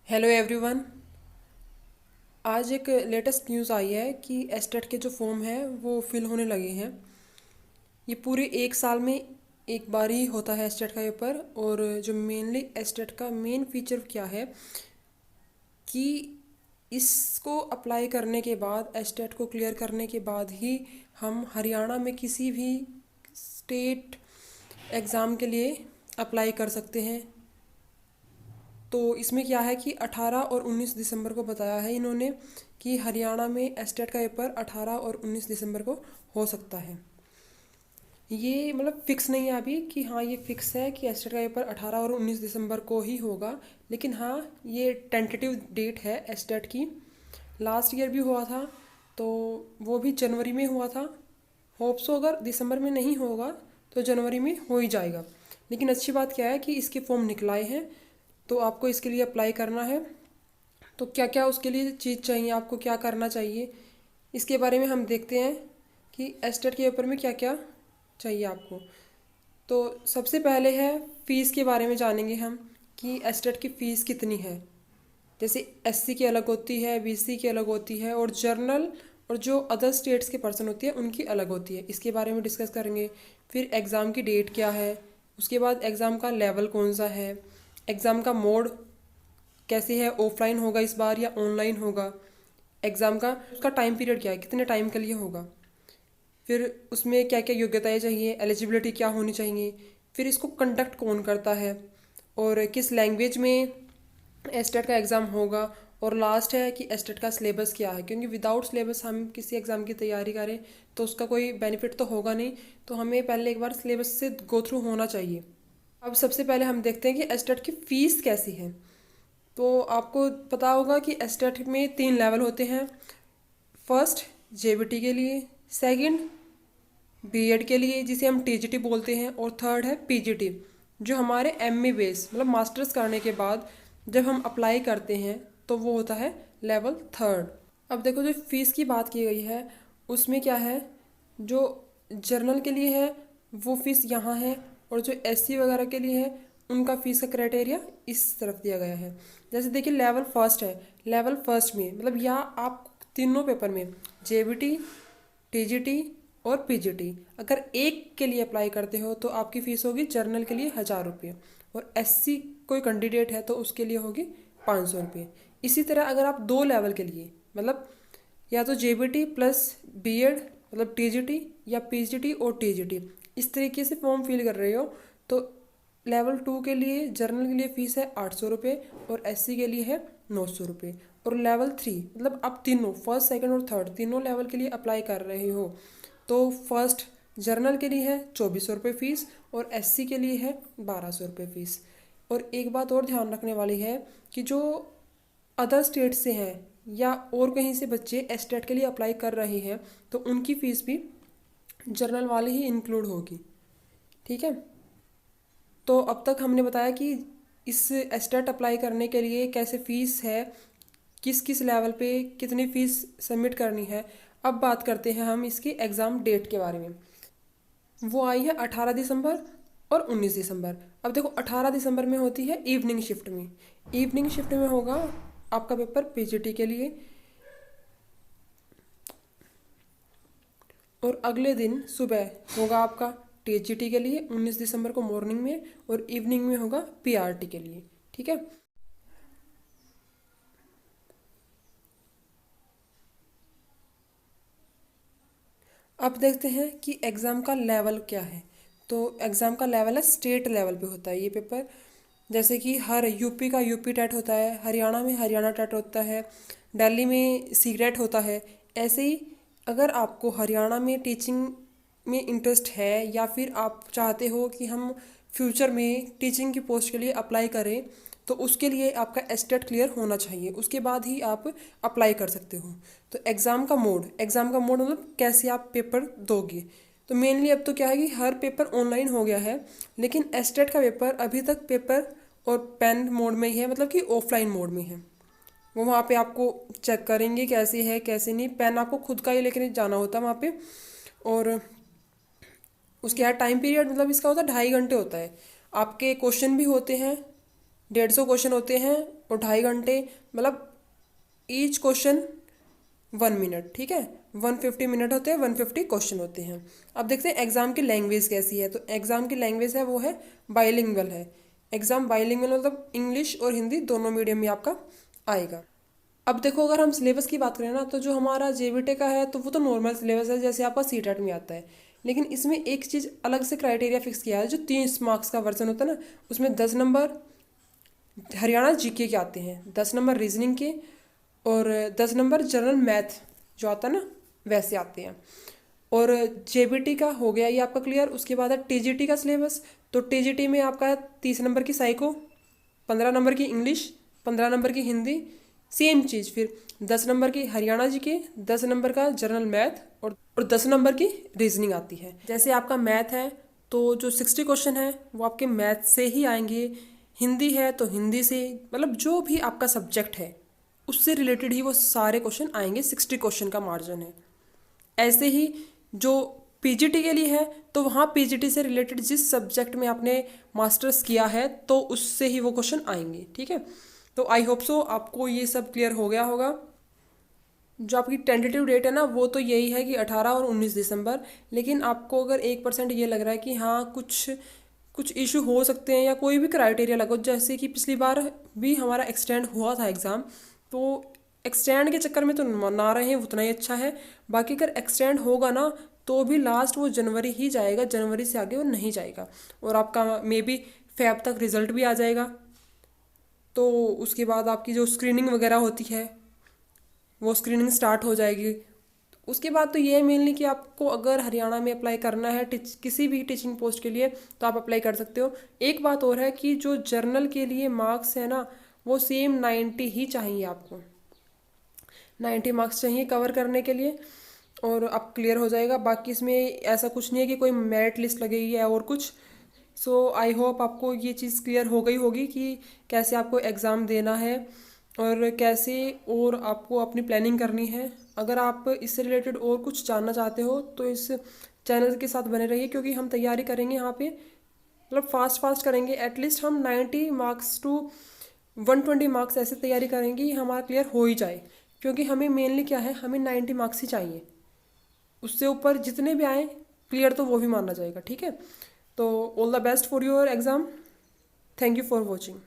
Hello everyone. आज एक latest news आई है कि एस्टेट के जो फॉर्म हैं वो फिल होने लगे हैं। ये पूरे एक साल में एक बार ही होता है एस्टेट का पेपर। और जो मेनली एस्टेट का मेन फीचर क्या है कि इसको अप्लाई करने के बाद, एस्टेट को क्लियर करने के बाद ही हम हरियाणा में किसी भी स्टेट एग्ज़ाम के लिए अप्लाई कर सकते हैं। तो इसमें क्या है कि 18 और 19 दिसंबर को बताया है इन्होंने कि हरियाणा में एस्टेट का पेपर 18 और 19 दिसंबर को हो सकता है। ये मतलब फिक्स नहीं है अभी कि हाँ ये फिक्स है कि एस्टेट का पेपर 18 और 19 दिसंबर को ही होगा, लेकिन हाँ ये टेंटेटिव डेट है एस्टेट की। लास्ट ईयर भी हुआ था तो वो भी जनवरी में हुआ था। होप्सो अगर दिसंबर में नहीं होगा तो जनवरी में हो ही जाएगा। लेकिन अच्छी बात क्या है कि इसके फॉर्म निकलाए हैं, तो आपको इसके लिए अप्लाई करना है। तो क्या क्या उसके लिए चीज़ चाहिए, आपको क्या करना चाहिए, इसके बारे में हम देखते हैं कि एस्टेट के पेपर में क्या क्या चाहिए आपको। तो सबसे पहले है फ़ीस के बारे में जानेंगे हम कि एस्टेट की फ़ीस कितनी है। जैसे एससी की अलग होती है, बीसी की अलग होती है, और जर्नल और जो अदर स्टेट्स के पर्सन होती है उनकी अलग होती है। इसके बारे में डिस्कस करेंगे। फिर एग्ज़ाम की डेट क्या है, उसके बाद एग्ज़ाम का लेवल कौन सा है, एग्ज़ाम का मोड कैसे है, ऑफलाइन होगा इस बार या ऑनलाइन होगा, एग्ज़ाम का उसका टाइम पीरियड क्या है, कितने टाइम के लिए होगा, फिर उसमें क्या क्या योग्यताएं चाहिए, एलिजिबिलिटी क्या होनी चाहिए, फिर इसको कंडक्ट कौन करता है और किस लैंग्वेज में एस्टेट का एग्ज़ाम होगा, और लास्ट है कि एस्टेट का सिलेबस क्या है। क्योंकि विदाउट सिलेबस हम किसी एग्ज़ाम की तैयारी करें तो उसका कोई बेनिफिट तो होगा नहीं। तो हमें पहले एक बार सिलेबस से गो थ्रू होना चाहिए। अब सबसे पहले हम देखते हैं कि एस्टेट की फ़ीस कैसी है। तो आपको पता होगा कि एस्टेट में 3 लेवल होते हैं। फर्स्ट जेबीटी के लिए, सेकंड बीएड के लिए जिसे हम टीजीटी बोलते हैं, और थर्ड है पीजीटी जो हमारे एमए बेस मतलब मास्टर्स करने के बाद जब हम अप्लाई करते हैं तो वो होता है लेवल थर्ड। अब देखो जो फीस की बात की गई है उसमें क्या है, जो जर्नल के लिए है वो फीस यहाँ है, और जो एससी वगैरह के लिए है उनका फीस का क्राइटेरिया इस तरफ दिया गया है। जैसे देखिए लेवल फर्स्ट है, लेवल फर्स्ट में मतलब यहाँ आप तीनों पेपर में जेबीटी, टीजीटी और पीजीटी अगर एक के लिए अप्लाई करते हो तो आपकी फ़ीस होगी जर्नल के लिए 1000 रुपये, और एससी कोई कैंडिडेट है तो उसके लिए होगी 500 रुपये। इसी तरह अगर आप 2 लेवल के लिए मतलब या तो जेबीटी प्लस बीएड मतलब टीजीटी, या पीजीटी और टीजीटी इस तरीके से फॉर्म फिल कर रहे हो तो लेवल 2 के लिए जर्नल के लिए फ़ीस है 800 रुपये, और एससी के लिए है 900 रुपये। और लेवल 3 मतलब आप तीनों फर्स्ट सेकंड और थर्ड तीनों लेवल के लिए अप्लाई कर रहे हो तो फर्स्ट जर्नल के लिए है 2400 रुपये फ़ीस, और एससी के लिए है 1200 रुपये फ़ीस। और एक बात और ध्यान रखने वाली है कि जो अदर स्टेट से हैं या और कहीं से बच्चे एस्टेट के लिए अप्लाई कर रहे हैं तो उनकी फ़ीस भी जर्नल वाले ही इंक्लूड होगी। ठीक है। तो अब तक हमने बताया कि इस एस्टेट अप्लाई करने के लिए कैसे फ़ीस है, किस किस लेवल पे कितनी फ़ीस सबमिट करनी है। अब बात करते हैं हम इसकी एग्ज़ाम डेट के बारे में। वो आई है 18 दिसंबर और 19 दिसंबर। अब देखो 18 दिसंबर में होती है इवनिंग शिफ्ट में, इवनिंग शिफ्ट में होगा आपका पेपर पीजीटी के लिए, और अगले दिन सुबह होगा आपका टीजीटी के लिए 19 दिसंबर को मॉर्निंग में, और इवनिंग में होगा पीआरटी के लिए। ठीक है। अब देखते हैं कि एग्ज़ाम का लेवल क्या है। तो एग्ज़ाम का लेवल है स्टेट लेवल पे होता है ये पेपर। जैसे कि हर यूपी का यूपी टेट होता है, हरियाणा में हरियाणा टेट होता है, दिल्ली में सी टेट होता है। ऐसे ही अगर आपको हरियाणा में टीचिंग में इंटरेस्ट है या फिर आप चाहते हो कि हम फ्यूचर में टीचिंग की पोस्ट के लिए अप्लाई करें तो उसके लिए आपका एस्टेट क्लियर होना चाहिए, उसके बाद ही आप अप्लाई कर सकते हो। तो एग्ज़ाम का मोड मतलब कैसे आप पेपर दोगे। तो मेनली अब तो क्या है कि हर पेपर ऑनलाइन हो गया है, लेकिन एस्टेट का पेपर अभी तक पेपर और पेन मोड में ही है, मतलब कि ऑफलाइन मोड में है। वो वहाँ पे आपको चेक करेंगे कैसे है कैसे नहीं, पेन आपको खुद का ही लेकर जाना होता है वहाँ पे। और उसके बाद टाइम पीरियड मतलब इसका होता है 2.5 घंटे होता है। आपके क्वेश्चन भी होते हैं 150 क्वेश्चन होते हैं और 2.5 घंटे, मतलब ईच क्वेश्चन 1 मिनट, ठीक है। 150 मिनट होते हैं, 150 क्वेश्चन होते हैं। अब देखते हैं एग्ज़ाम की लैंग्वेज कैसी है। तो एग्ज़ाम की लैंग्वेज है वो है बाइलिंगुअल है। एग्ज़ाम बाइलिंगुअल मतलब इंग्लिश और हिंदी दोनों मीडियम में आपका आएगा। अब देखो, अगर हम सिलेबस की बात करें ना, तो जो हमारा जेबीटे का है तो वो तो नॉर्मल सिलेबस है जैसे आपका सीटेट में आता है। लेकिन इसमें एक चीज़ अलग से क्राइटेरिया फिक्स किया है, जो 30 मार्क्स का वर्जन होता है ना, उसमें 10 नंबर हरियाणा जीके के आते हैं, 10 नंबर रीजनिंग के, और 10 नंबर जनरल मैथ जो आता है ना वैसे आते हैं। और जेबीटी का हो गया ये आपका क्लियर। उसके बाद है टीजीटी का सिलेबस। तो टीजीटी में आपका 30 नंबर की साइको, 15 नंबर की इंग्लिश, 15 नंबर की हिंदी, सेम चीज़ फिर 10 नंबर की हरियाणा जी के, 10 नंबर का जनरल मैथ, और 10 नंबर की रीजनिंग आती है। जैसे आपका मैथ है तो जो 60 क्वेश्चन है वो आपके मैथ से ही आएंगे। हिंदी है तो हिंदी से, मतलब जो भी आपका सब्जेक्ट है उससे रिलेटेड ही वो सारे क्वेश्चन आएंगे। 60 क्वेश्चन का मार्जिन है। ऐसे ही जो पीजीटी के लिए है तो वहाँ पीजीटी से रिलेटेड जिस सब्जेक्ट में आपने मास्टर्स किया है तो उससे ही वो क्वेश्चन आएंगे, ठीक है। तो आई होप सो आपको ये सब क्लियर हो गया होगा। जो आपकी टेंटेटिव डेट है ना वो तो यही है कि 18 और 19 दिसंबर। लेकिन आपको अगर 1% ये लग रहा है कि हाँ कुछ कुछ इशू हो सकते हैं या कोई भी क्राइटेरिया लगो, जैसे कि पिछली बार भी हमारा एक्सटेंड हुआ था एग्ज़ाम, तो एक्सटेंड के चक्कर में तो ना रहे उतना ही अच्छा है। बाकी अगर एक्सटेंड होगा ना तो भी लास्ट वो जनवरी ही जाएगा, जनवरी से आगे वो नहीं जाएगा। और आपका मे बी फेब तक रिजल्ट भी आ जाएगा। तो उसके बाद आपकी जो स्क्रीनिंग वगैरह होती है वो स्क्रीनिंग स्टार्ट हो जाएगी। उसके बाद तो ये है मेनली कि आपको अगर हरियाणा में अप्लाई करना है किसी भी टीचिंग पोस्ट के लिए तो आप अप्लाई कर सकते हो। एक बात और है कि जो जर्नल के लिए मार्क्स है ना वो सेम 90 ही चाहिए आपको। 90 मार्क्स चाहिए कवर करने के लिए और आप क्लियर हो जाएगा। बाकी इसमें ऐसा कुछ नहीं है कि कोई मेरिट लिस्ट लगेगी या और कुछ। सो आई होप आपको ये चीज़ क्लियर हो गई होगी कि कैसे आपको एग्ज़ाम देना है और कैसे और आपको अपनी प्लानिंग करनी है। अगर आप इससे रिलेटेड और कुछ जानना चाहते हो तो इस चैनल के साथ बने रहिए, क्योंकि हम तैयारी करेंगे यहाँ पे, मतलब फास्ट फास्ट करेंगे। एटलीस्ट हम 90 मार्क्स टू 120 मार्क्स ऐसे तैयारी करेंगे कि हमारा क्लियर हो ही जाए। क्योंकि हमें मेनली क्या है, हमें 90 मार्क्स ही चाहिए। उससे ऊपर जितने भी आए क्लियर तो वो भी माना जाएगा, ठीक है। तो all the best for your exam. Thank you for watching.